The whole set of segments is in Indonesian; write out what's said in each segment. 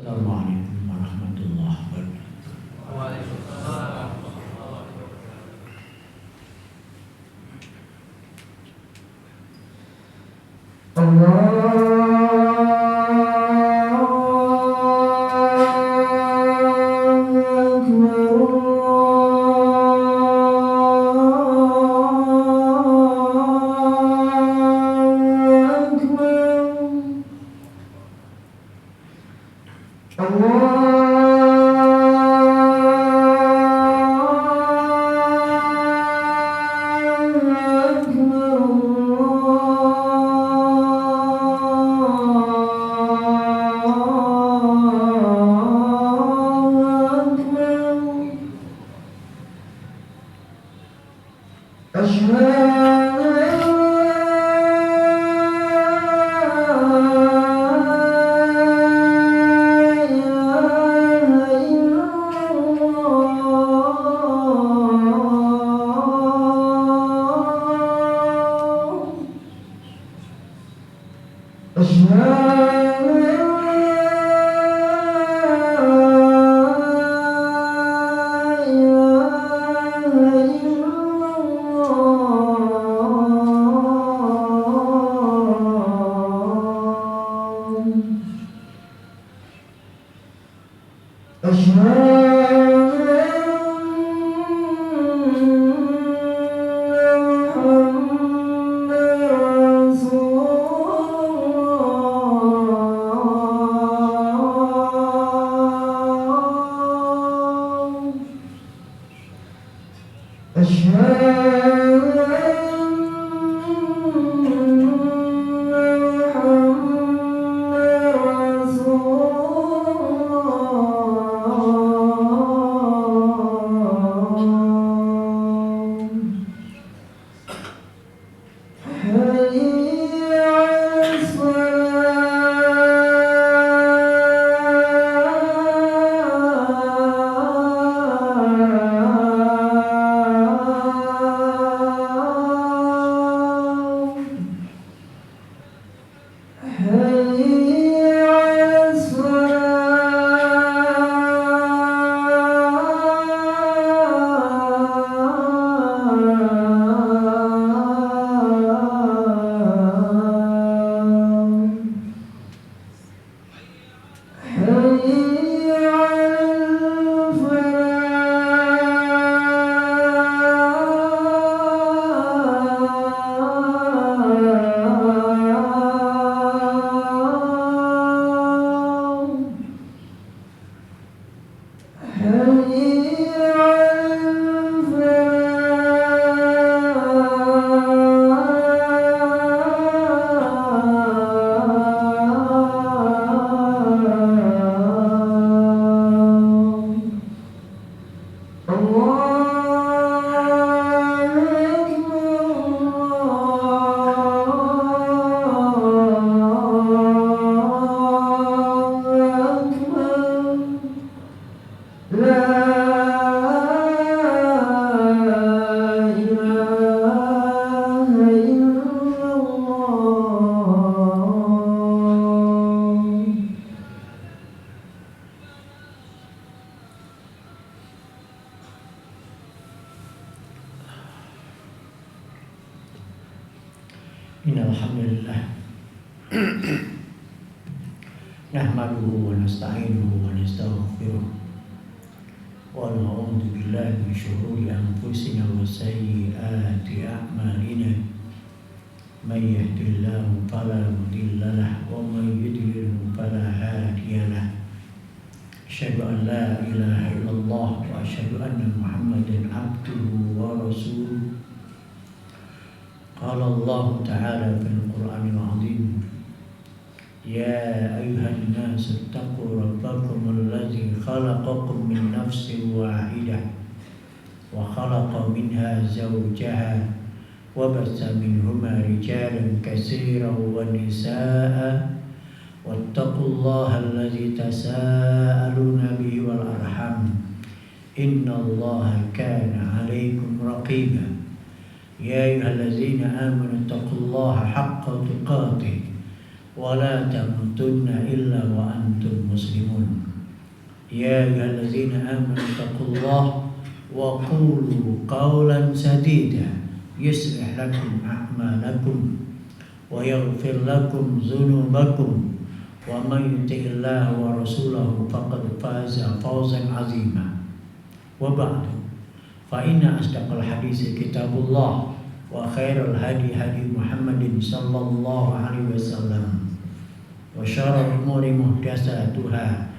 Assalamualaikum warahmatullahi wabarakatuh. Waalaikumsalam. Innalhamdulillah nahmaduhu wa nasta'inuhu wa nastaghfiruh wa na'udzu billahi min shururi anfusina wa sayyiati a'malina may yahdihillahu fala mudilla lahu wa may yudlil fala hadiya lahu asyhadu an la ilaha illallah wa asyhadu anna muhammadan abduhu wa rasuluh. قال الله تعالى في القرآن العظيم يا أيها الناس اتقوا ربكم الذي خلقكم من نفس واحدة وخلق منها زوجها وبث منهما رجالا كثيرا ونساء واتقوا الله الذي تساءلون به والأرحام إن الله كان عليكم رقيبا يا أيها الذين آمنوا اتقوا الله حق تقاته wa la tamutunna illa wa antum muslimun. Ya ayyuhallazina amanu taqullaha wa qulu qawlan sadida yuslih lakum a'malakum wa yaghfir lakum dzunubakum wa may yuti'illaha wa rasulahu faqad faza fawzan 'azima. Wa ba'du, fa inna asdaqal hadits kitabullah wa khairal hadi hadi Muhammadin sallallahu alaihi wasallam wa syarrul umuri muhdatsatuha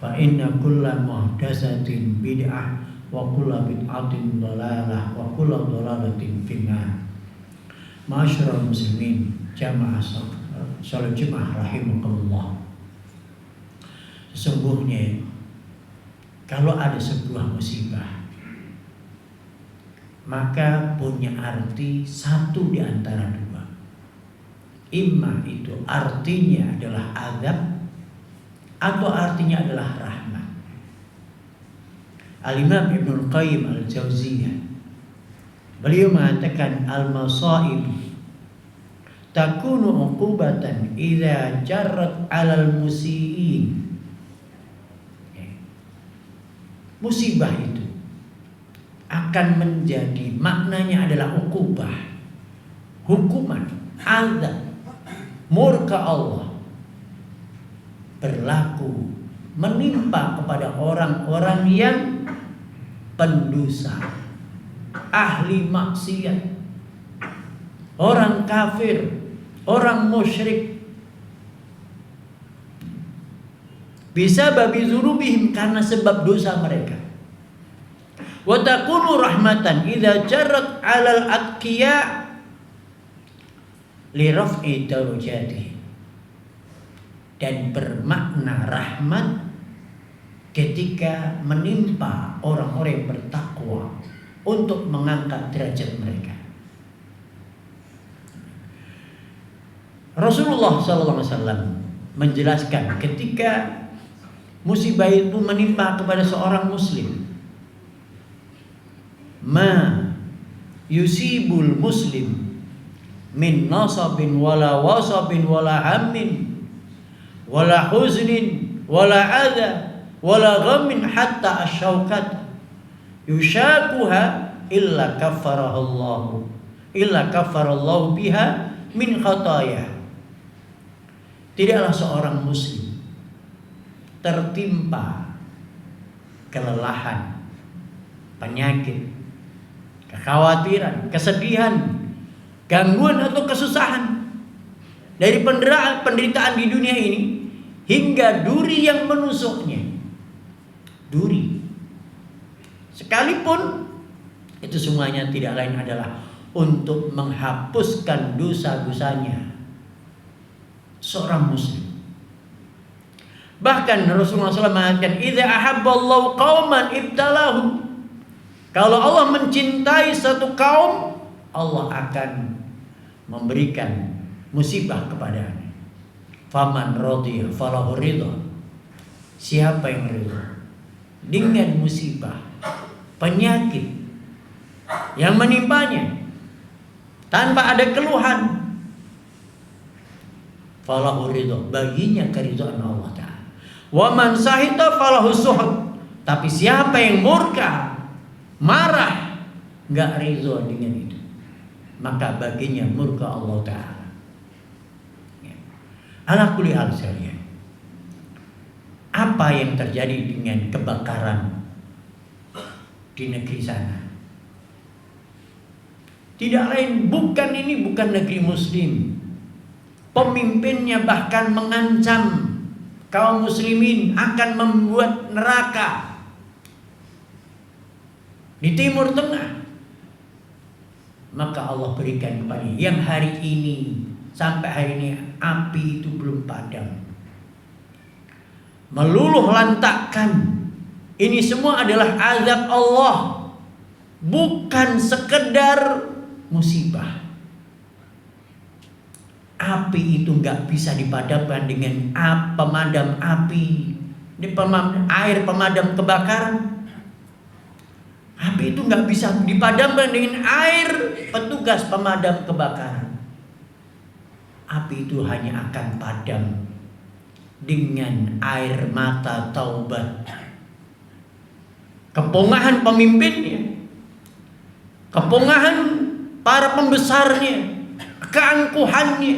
fa inna kulla muhdatsatin bid'ah wa kulla bid'atin dhalalah wa kulla dhalalatin finnar. Ma'asyiral muslimin jamaah salat Jumat rahimakumullah. Sesungguhnya kalau ada sebuah musibah maka punya arti satu di antara dua. Imma itu artinya adalah azab atau artinya adalah rahmat. Al-Imam Ibnul Qayyim Al-Jauziyah beliau mengatakan al-masaib takunu uqubatan idza jarrat 'alal musiiin. Musibah itu akan menjadi maknanya adalah uqubah, hukuman, azab, murka Allah berlaku menimpa kepada orang-orang yang pendosa, ahli maksiat, orang kafir, orang musyrik, bisa babi dzunubihim karena sebab dosa mereka. Wa takunu rahmatan idza jarrat 'alal atqiya li raf'i darajatihim. Dan bermakna rahmat ketika menimpa orang-orang yang bertakwa untuk mengangkat derajat mereka. Rasulullah SAW menjelaskan ketika musibah itu menimpa kepada seorang muslim, ma yusibul muslim min nasabin wala wasabin wala hammin wala huznin wala adha wala ghammin hatta asyaukat yushakuha illa kafarallahu biha min khataya. Tidaklah seorang muslim tertimpa kelelahan, penyakit, kekhawatiran, kesedihan, gangguan atau kesusahan dari penderitaan di dunia ini hingga duri yang menusuknya. Duri. Sekalipun itu semuanya tidak lain adalah untuk menghapuskan dosa-dosanya seorang muslim. Bahkan Rasulullah SAW mengatakan, "Idza ahabballahu qauman ibtalahu." Kalau Allah mencintai satu kaum, Allah akan memberikan musibah kepadanya. Faman radiya falahu ridha. Siapa yang ridha dengan musibah, penyakit yang menimpanya tanpa ada keluhan, falahu ridha, baginya keridhaan Allah Ta'ala. Wa man sahita falahu suhud. Tapi siapa yang murka, marah, enggak ridha dengan itu, maka baginya murka Allah Ta'ala. Ala kulli hal sekalian, apa yang terjadi dengan kebakaran di negeri sana tidak lain bukan negeri muslim. Pemimpinnya bahkan mengancam kaum muslimin akan membuat neraka di Timur Tengah. Maka Allah berikan kepada yang hari ini, sampai hari ini api itu belum padam, meluluh lantakkan. Ini semua adalah azab Allah, bukan sekedar musibah. Api itu nggak bisa dipadamkan dengan pemadam api, air pemadam kebakaran. Api itu nggak bisa dipadamkan dengan air petugas pemadam kebakaran. api itu hanya akan padam dengan air mata taubat. Kepongahan pemimpinnya, kepongahan para pembesarnya, keangkuhannya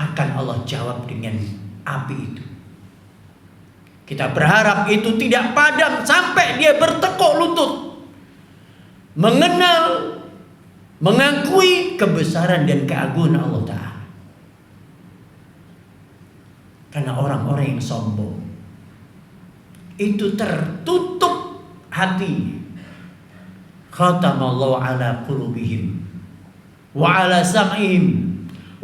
akan Allah jawab dengan api itu. Kita berharap itu tidak padam sampai dia bertekuk lutut, mengenal, mengakui kebesaran dan keagungan Allah Ta'ala. Karena orang-orang yang sombong itu tertutup hatinya. Khatamallahu ala qulubihim wa ala sam'ihim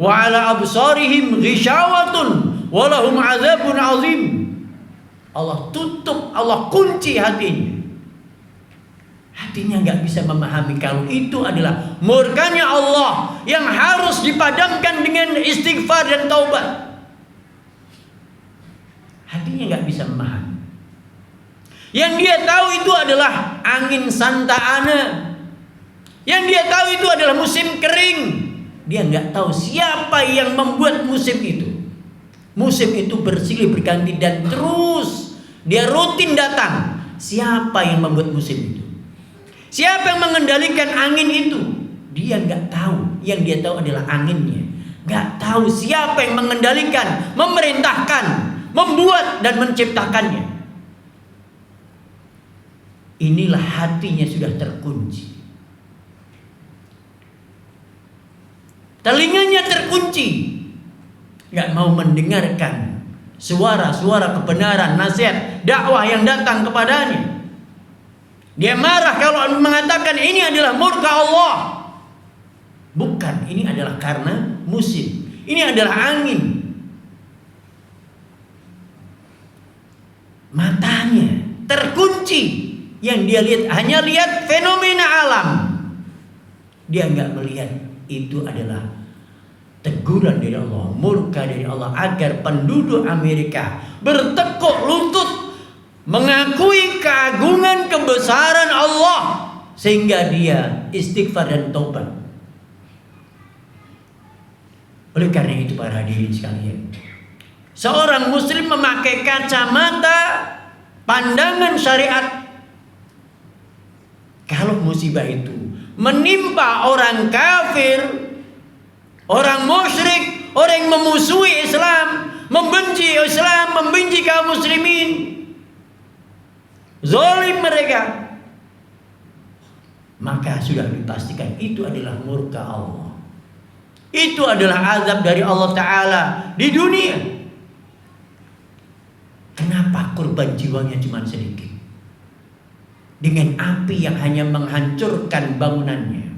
wa ala absarihim ghishawatun wa lahum azabun azim. Allah tutup, Allah kunci hatinya. Hatinya nggak bisa memahami kalau itu adalah murkanya Allah yang harus dipadamkan dengan istighfar dan taubat. Hatinya nggak bisa memahami. Yang dia tahu itu adalah angin Santa Ana. Yang dia tahu itu adalah musim kering. Dia nggak tahu siapa yang membuat musim itu. Musim itu bersilih berganti dan terus dia rutin datang. Siapa yang membuat musim itu? Siapa yang mengendalikan angin itu? Dia nggak tahu. Yang dia tahu adalah anginnya. Nggak tahu siapa yang mengendalikan, memerintahkan, membuat dan menciptakannya. Inilah hatinya sudah terkunci. Telinganya terkunci. Nggak mau mendengarkan suara-suara kebenaran, nasihat, dakwah yang datang kepadanya. Dia marah kalau mengatakan ini adalah murka Allah. Bukan, ini adalah karena musim. Ini adalah angin. Matanya terkunci. Yang dia lihat hanya lihat fenomena alam. Dia nggak melihat itu adalah teguran dari Allah, murka dari Allah agar penduduk Amerika bertekuk lutut mengakui keagungan kebesaran Allah sehingga dia istighfar dan taubat. Oleh karena itu para hadirin sekalian, seorang muslim memakai kacamata pandangan syariat. Kalau musibah itu menimpa orang kafir, orang musyrik, orang yang memusuhi Islam, membenci Islam, membenci kaum muslimin, zalim mereka, maka sudah dipastikan itu adalah murka Allah. Itu adalah azab dari Allah Ta'ala di dunia. Kenapa korban jiwanya cuma sedikit? Dengan api yang hanya menghancurkan bangunannya.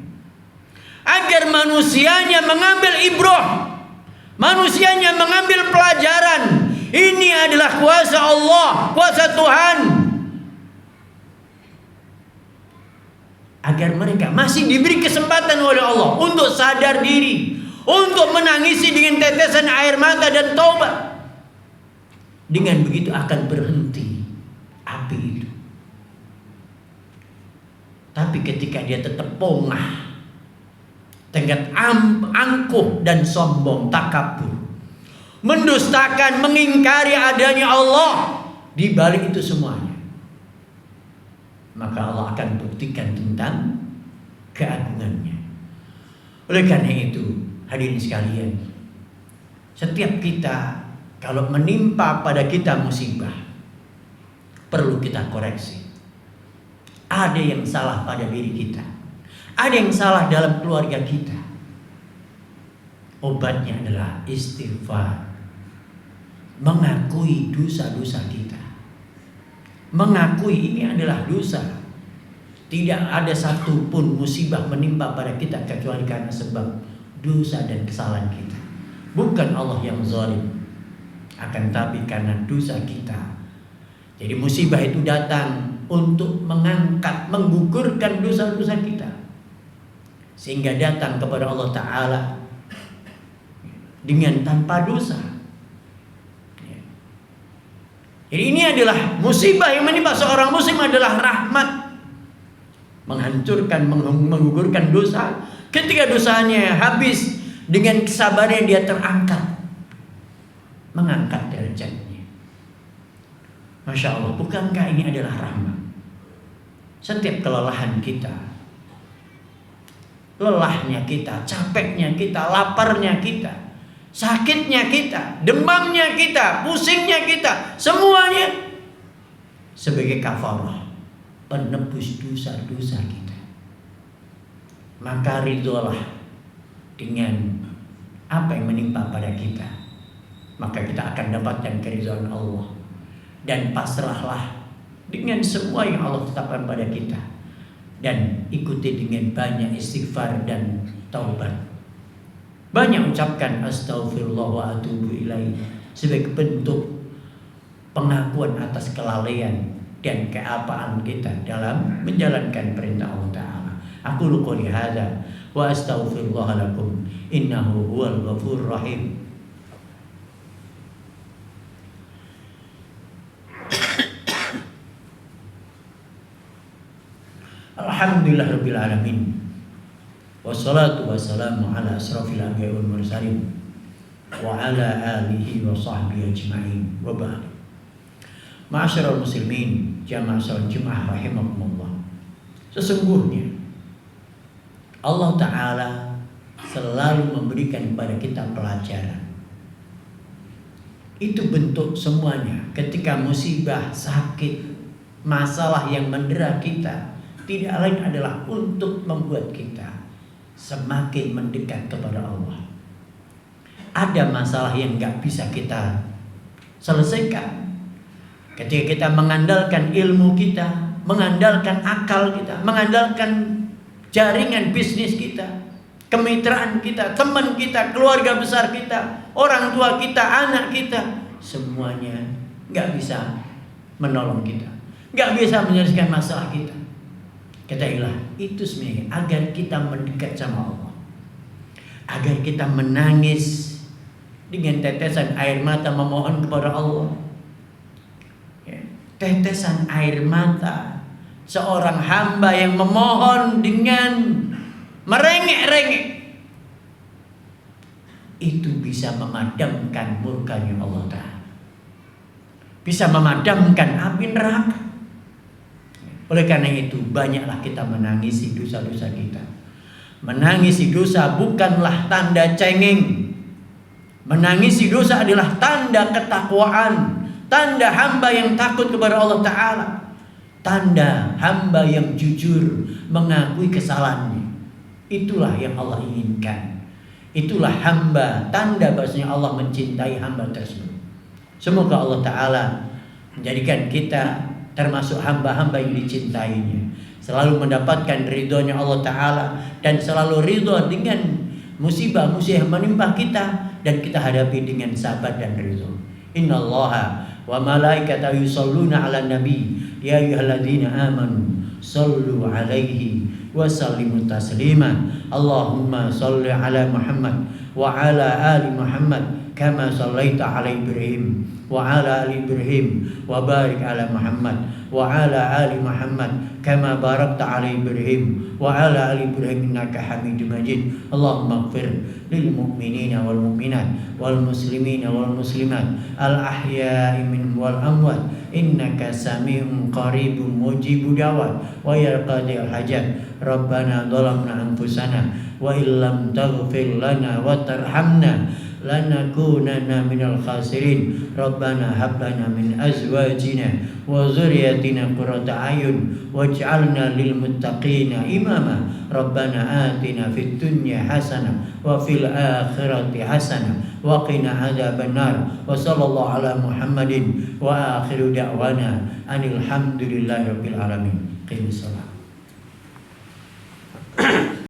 Agar manusianya mengambil ibrah, manusianya mengambil pelajaran. Ini adalah kuasa Allah, kuasa Tuhan. Agar mereka masih diberi kesempatan oleh Allah untuk sadar diri, untuk menangisi dengan tetesan air mata dan taubat. Dengan begitu akan berhenti api itu. Tapi ketika dia tetap pongah, dengan angkuh dan sombong, takabur, mendustakan, mengingkari adanya Allah di balik itu semuanya, maka Allah akan buktikan tentang keagungannya. Oleh karena itu, hadirin sekalian, setiap kita kalau menimpa pada kita musibah, perlu kita koreksi. Ada yang salah pada diri kita, ada yang salah dalam keluarga kita. Obatnya adalah istighfar, mengakui dosa-dosa kita, mengakui ini adalah dosa. Tidak ada satupun musibah menimpa pada kita kecuali karena sebab dosa dan kesalahan kita. Bukan Allah yang zalim, akan tapi karena dosa kita. Jadi musibah itu datang untuk mengangkat, menggugurkan dosa-dosa kita, sehingga datang kepada Allah Ta'ala dengan tanpa dosa. Jadi ini adalah musibah yang menimpa seorang muslim adalah rahmat, menghancurkan, menggugurkan dosa. Ketika dosanya habis, Dengan kesabaran dia terangkat, mengangkat derajatnya. Masya Allah, bukankah ini adalah rahmat? Setiap kelelahan kita, lelahnya kita, capeknya kita, laparnya kita, sakitnya kita, demamnya kita, pusingnya kita, semuanya sebagai kafarah, penebus dosa-dosa kita. Maka ridholah dengan apa yang menimpa pada kita, maka kita akan dapatkan keridhaan Allah. Dan pasrahlah dengan semua yang Allah tetapkan pada kita, dan ikuti dengan banyak istighfar dan taubat. Banyak ucapkan astaghfirullah wa atubu ilaih sebagai bentuk pengakuan atas kelalaian dan keapaan kita dalam menjalankan perintah Allah Ta'ala. Aku qouli hadza wa astaghfirullah lakum innahu huwal ghafurur rahim. Alhamdulillahirabbil alamin. Wassalatu wassalamu ala asrafil anbiya'i wal mursalin wa ala alihi wa sahbihi ajma'in. Wa ba'd. Ma'asyiral muslimin, jamaah salat Jumat rahimakumullah. Sesungguhnya Allah Ta'ala selalu memberikan kepada kita pelajaran. Itu bentuk semuanya. Ketika musibah, sakit, masalah yang mendera kita, tidak lain adalah untuk membuat kita semakin mendekat kepada Allah. Ada masalah yang gak bisa kita selesaikan ketika kita mengandalkan ilmu kita, mengandalkan akal kita, mengandalkan jaringan bisnis kita, kemitraan kita, teman kita, keluarga besar kita, orang tua kita, anak kita, semuanya gak bisa menolong kita, gak bisa menyelesaikan masalah kita. Katailah, itu sebenarnya agar kita mendekat sama Allah, agar kita menangis dengan tetesan air mata memohon kepada Allah. Tetesan air mata seorang hamba yang memohon dengan merengek-rengek, itu bisa memadamkan murkanya Allah Ta'ala, bisa memadamkan api neraka. Oleh karena itu, banyaklah kita menangisi dosa-dosa kita. Menangisi dosa bukanlah tanda cengeng. Menangisi dosa adalah tanda ketakwaan, tanda hamba yang takut kepada Allah Ta'ala, tanda hamba yang jujur mengakui kesalahannya. Itulah yang Allah inginkan. Itulah hamba, tanda bahwasanya Allah mencintai hamba tersebut. Semoga Allah Ta'ala menjadikan kita termasuk hamba-hamba yang dicintainya, selalu mendapatkan ridhonya Allah Ta'ala, dan selalu ridho dengan musibah-musibah yang menimpa kita, dan kita hadapi dengan sabar dan ridho. Innallaha wa malaikatahu yusholluna 'alan nabi ya ayyuhalladzina amanu shallu 'alaihi wa sallimu taslima. Allahumma shalli 'ala Muhammad wa 'ala ali Muhammad kama shallaita 'ala Ibrahim wa 'ala ali Ibrahim wa barik 'ala Muhammad wa 'ala ali Muhammad kama barakta 'ala Ibrahim wa 'ala ali Ibrahim innaka Hamidum Majid. Allahumma ighfir lil mu'minina wal mu'minat wal muslimina wal muslimat al ahya'i minhum wal amwat innaka sami'un qaribun mujibud da'wat wa ya qadil hajat. Rabbana dhalamna anfusana wa illam taghfir lana wa tarhamna lanakunanna minal khasirin. Rabbana hab lana min azwajina wa dzurriyyatina qurrata a'yun waj'alna lil muttaqina imama. Rabbana atina fid dunya hasanah wa fil akhirati hasanah wa qina adzabannar. Wa sallallahu ala Muhammadin wa akhiru da'wana anil hamdulillahi rabbil alamin. Qimis shalah.